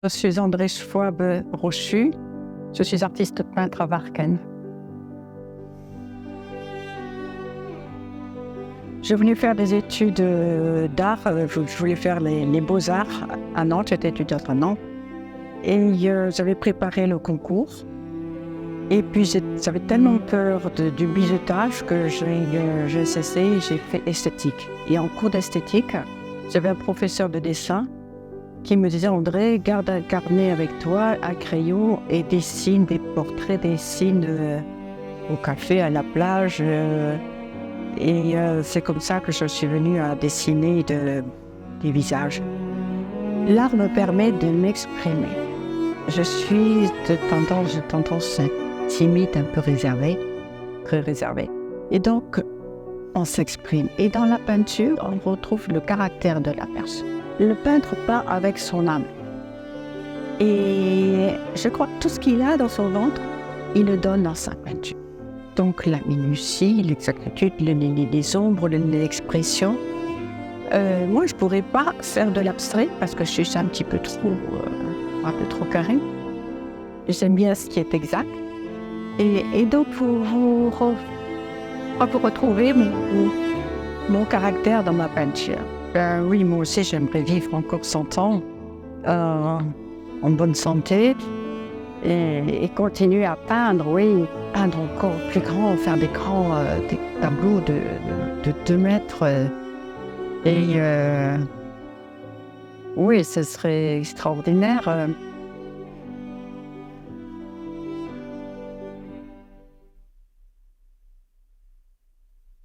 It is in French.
Je suis André Schwab-Rochu. Je suis artiste peintre à Warken. Je venais faire des études d'art. Je voulais faire les beaux-arts à Nantes. J'étais étudiante à Nantes. Et j'avais préparé le concours. Et puis j'avais tellement peur du bizutage que j'ai cessé, j'ai fait esthétique. Et en cours d'esthétique, j'avais un professeur de dessin qui me disait « André, garde un carnet avec toi, un crayon et dessine des portraits, dessine au café, à la plage. » Et c'est comme ça que je suis venue à dessiner des visages. L'art me permet de m'exprimer. Je suis de tendance timide, un peu réservée, très réservée. Et donc, on s'exprime. Et dans la peinture, on retrouve le caractère de la personne. Le peintre peint avec son âme. Et je crois que tout ce qu'il a dans son ventre, il le donne dans sa peinture. Donc la minutie, l'exactitude, les ombres, l'expression. Moi, je ne pourrais pas faire de l'abstrait parce que je suis un petit peu trop carré. J'aime bien ce qui est exact. Et donc, pour retrouver mon caractère dans ma peinture. Oui, moi aussi, j'aimerais vivre encore 100 ans en bonne santé et continuer à peindre, oui, peindre encore plus grand, faire des tableaux de 2 mètres. Oui, ce serait extraordinaire.